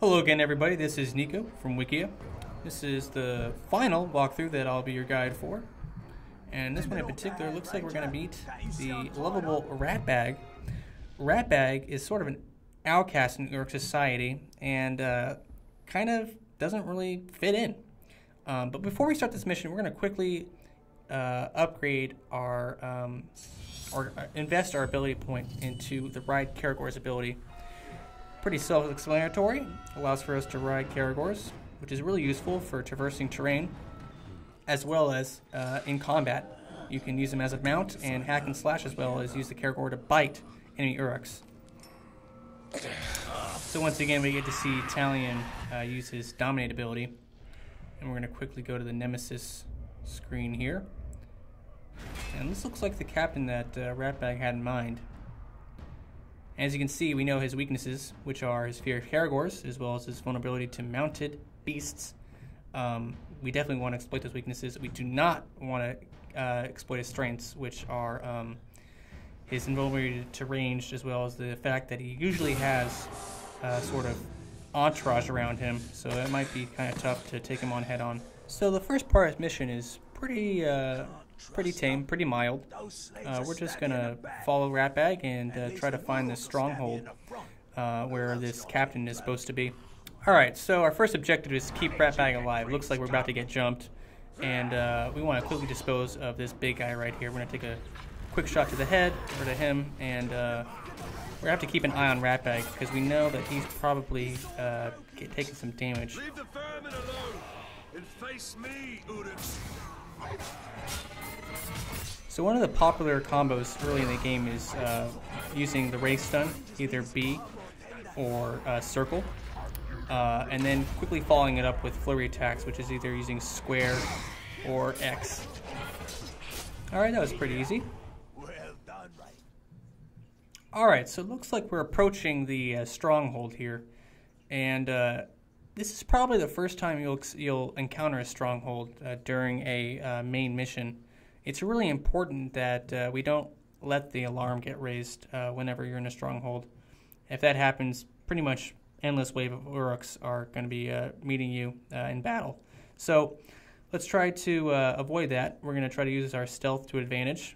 Hello again, everybody. This is Nico from Wikia. This is the final walkthrough that I'll be your guide for. And this one in particular looks like we're going to meet the lovable Ratbag. Ratbag is sort of an outcast in New York society and kind of doesn't really fit in. But before we start this mission, we're going to quickly upgrade our, or invest our ability point into the Ride Caragor's ability. Pretty self-explanatory, allows for us to ride Caragors, which is really useful for traversing terrain, as well as in combat. You can use them as a mount and hack and slash, as well as use the Caragor to bite enemy Uruks. So once again, we get to see Talion use his Dominate ability, and we're going to quickly go to the Nemesis screen here. And this looks like the captain that Ratbag had in mind. As you can see, we know his weaknesses, which are his fear of Caragors, as well as his vulnerability to mounted beasts. We definitely want to exploit those weaknesses. We do not want to exploit his strengths, which are his invulnerability to ranged, as well as the fact that he usually has sort of entourage around him, so it might be kind of tough to take him on head-on. So the first part of his mission is pretty tame, pretty mild. We're just going to follow Ratbag and try to find this stronghold where this captain is supposed to be. Alright, so our first objective is to keep Ratbag alive. Looks like we're about to get jumped, and we want to quickly dispose of this big guy right here. We're going to take a quick shot to the head, or to him, and we're going to have to keep an eye on Ratbag, because we know that he's probably taking some damage. Leave the vermin alone and face me, Uruks. So one of the popular combos early in the game is using the race stun, either B or circle, and then quickly following it up with flurry attacks, which is either using square or X. Alright, that was pretty easy. Alright, so it looks like we're approaching the stronghold here, and this is probably the first time you'll encounter a stronghold during a main mission. It's really important that we don't let the alarm get raised whenever you're in a stronghold. If that happens, pretty much endless wave of Uruks are going to be meeting you in battle. So let's try to avoid that. We're going to try to use our stealth to advantage.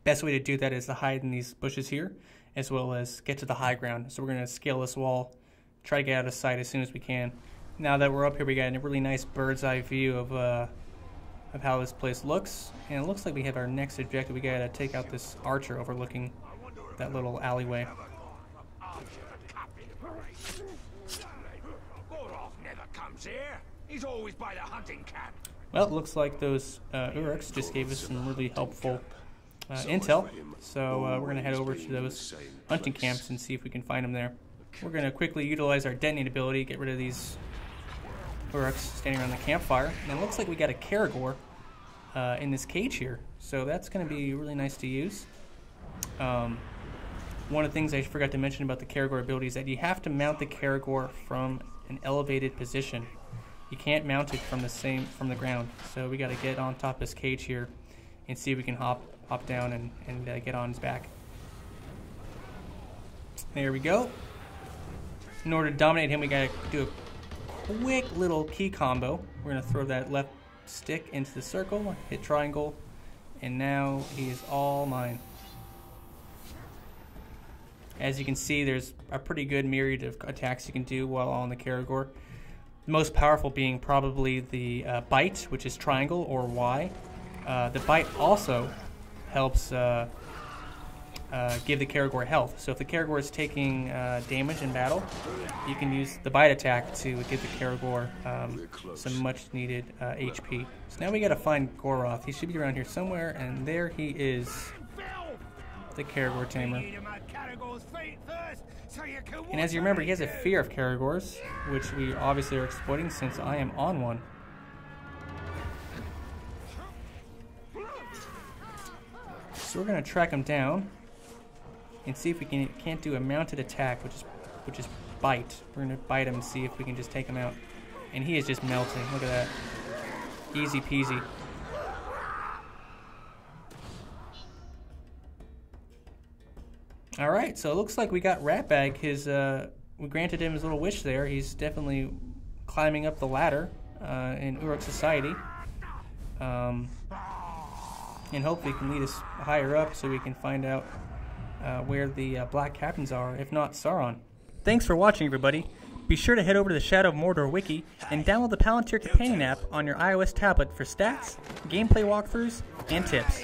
Best way to do that is to hide in these bushes here, as well as get to the high ground. So we're going to scale this wall, try to get out of sight as soon as we can. Now that we're up here, we got a really nice bird's eye view of how this place looks, and it looks like we have our next objective. We gotta take out this archer overlooking that little alleyway. Mordor never comes here. He's always by the hunting camp. Well, it looks like those Uruks just gave us some really helpful intel, so we're gonna head over to those hunting camps and see if we can find them there. We're gonna quickly utilize our detonate ability, get rid of these Uruks standing around the campfire, and it looks like we got a Caragor in this cage here, so that's going to be really nice to use. One of the things I forgot to mention about the Caragor ability is that you have to mount the Caragor from an elevated position. You can't mount it from the ground, so we got to get on top of this cage here and see if we can hop down and get on his back. There we go. In order to dominate him, we got to do a quick little key combo. We're going to throw that left stick into the circle, hit triangle, and now he is all mine. As you can see, there's a pretty good myriad of attacks you can do while on the Caragor. The most powerful being probably the bite, which is triangle or Y. The bite also helps give the Caragor health. So if the Caragor is taking damage in battle, you can use the bite attack to give the Caragor some much needed HP. So now we gotta find Goroth. He should be around here somewhere, and there he is, the Caragor tamer. And as you remember, he has a fear of Caragors, which we obviously are exploiting since I am on one. So we're gonna track him down and see if we can't do a mounted attack, which is bite. We're gonna bite him and see if we can just take him out. And he is just melting. Look at that. Easy peasy. Alright, so it looks like we got Ratbag his we granted him his little wish there. He's definitely climbing up the ladder in Uruk society. And hopefully he can lead us higher up so we can find out where the Black Captains are, if not Sauron. Thanks for watching, everybody. Be sure to head over to the Shadow of Mordor wiki and download the Palantir Companion app on your iOS tablet for stats, gameplay walkthroughs, and tips.